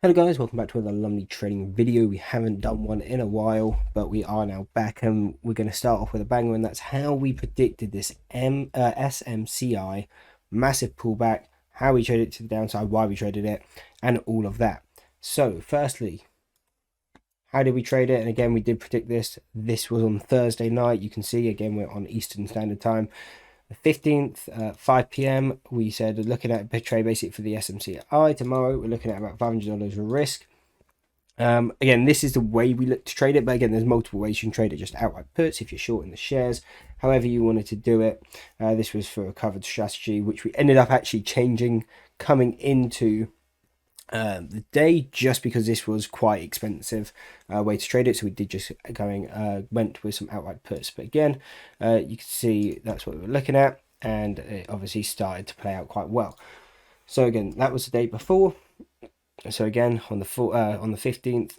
Hello guys, welcome back to another Lumley trading video. We haven't done one in a while, but we are now back and we're going to start off with a banger, and that's how we predicted this SMCI massive pullback, how we traded it to the downside, why we traded it, and all of that. So firstly, how did we trade it? And again, we did predict this. This was on Thursday night. You can see, again, we're on Eastern Standard Time. The 15th, 5 p.m. we said looking at a trade basically for the SMCI. Tomorrow we're looking at about $500 risk. Again, this is the way we look to trade it, but again, there's multiple ways you can trade it. Just outright puts if you're shorting the shares, however you wanted to do it. This was for a covered strategy, which we ended up actually changing coming into the day, just because this was quite expensive way to trade it, so we did just went with some outright puts. But again, you can see that's what we were looking at, and it obviously started to play out quite well. So again, that was the day before. So again, on the 15th,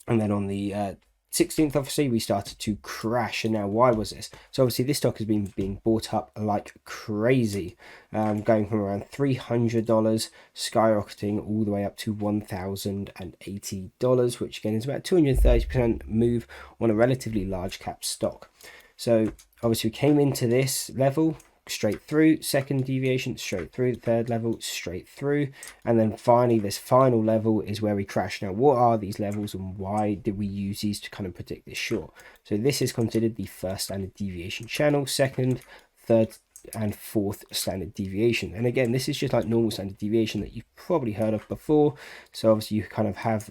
and then on the 16th, obviously we started to crash. And now, why was this? So obviously this stock has been being bought up like crazy, going from around $300 skyrocketing all the way up to $1,080, which again is about 230% move on a relatively large cap stock. So obviously we came into this level straight through, second deviation straight through, third level straight through, and then finally this final level is where we crash. Now, what are these levels and why did we use these to kind of predict this short? So this is considered the first standard deviation channel, second, third and fourth standard deviation. And again, this is just like normal standard deviation that you've probably heard of before. So obviously you kind of have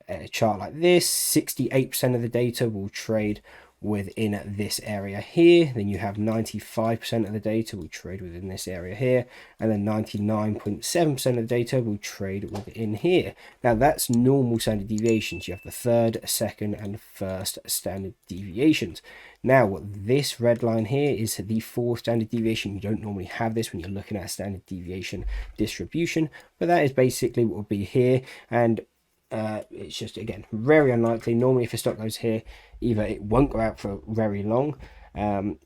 a chart like this. 68% of the data will trade within this area here. Then you have 95% of the data will trade within this area here, and then 99.7% of the data will trade within here. Now that's normal standard deviations. You have the third, second and first standard deviations. Now what this red line here is the fourth standard deviation. You don't normally have this when you're looking at a standard deviation distribution, but that is basically what will be here. And it's just, again, very unlikely. Normally if a stock goes here, either it won't go out for very long,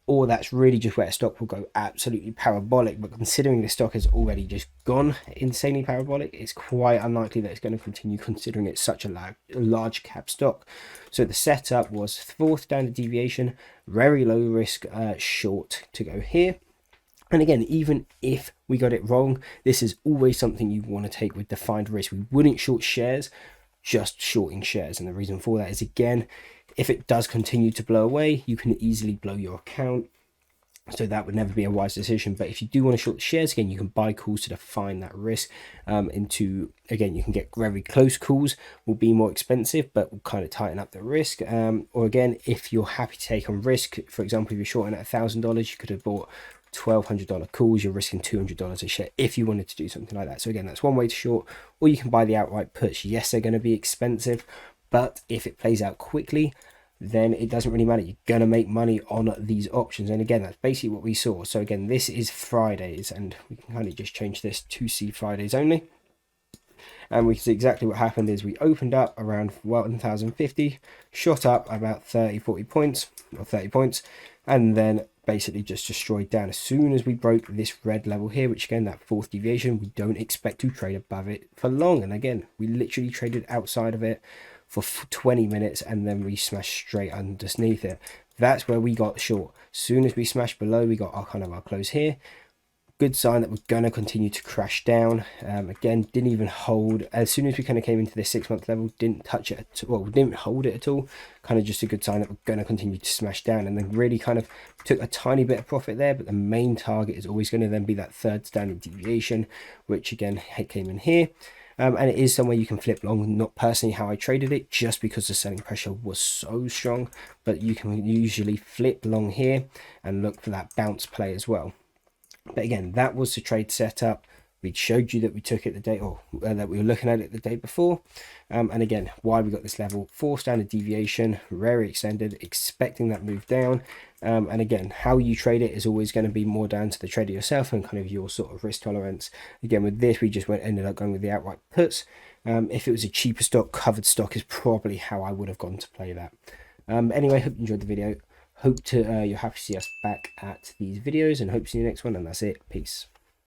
or that's really just where a stock will go absolutely parabolic. But considering the stock has already just gone insanely parabolic, it's quite unlikely that it's going to continue, considering it's such a large cap stock. So the setup was fourth standard deviation, very low risk short to go here. And again, even if we got it wrong, this is always something you want to take with defined risk. We wouldn't short shares, just shorting shares. And the reason for that is, again, if it does continue to blow away, you can easily blow your account. So that would never be a wise decision. But if you do want to short shares, again, you can buy calls to define that risk into, again, you can get very close calls, will be more expensive, but will kind of tighten up the risk. Or again, if you're happy to take on risk, for example, if you're shorting at $1,000, you could have bought $1,200 calls. You're risking $200 a share if you wanted to do something like that. So again, that's one way to short. Or you can buy the outright puts. Yes, they're going to be expensive, but if it plays out quickly, then it doesn't really matter. You're going to make money on these options. And again, that's basically what we saw. So again, this is Fridays, and we can kind of just change this to see Fridays only. And we can see exactly what happened is we opened up around 1,050, shot up about 30 points, and then basically just destroyed down. As soon as we broke this red level here, which again, that fourth deviation, we don't expect to trade above it for long. And again, we literally traded outside of it for 20 minutes, and then we smashed straight underneath it. That's where we got short. As soon as we smashed below, we got our close here. Good sign that we're going to continue to crash down. Again, didn't even hold. As soon as we kind of came into this 6-month level, didn't touch it at all, didn't hold it at all. Kind of just a good sign that we're going to continue to smash down, and then really kind of took a tiny bit of profit there. But the main target is always going to then be that third standard deviation, which again came in here. And it is somewhere you can flip long. Not personally how I traded it, just because the selling pressure was so strong, but you can usually flip long here and look for that bounce play as well. But again, that was the trade setup. We showed you that we took it the day, or that we were looking at it the day before. And again, why we got this level, 4 standard deviation, very extended, expecting that move down. And again, how you trade it is always going to be more down to the trader yourself and kind of your sort of risk tolerance. Again, with this, we just ended up going with the outright puts. If it was a cheaper stock, covered stock is probably how I would have gone to play that. Anyway, hope you enjoyed the video. Hope to you're happy to see us back at these videos, and hope to see you next one. And that's it. Peace.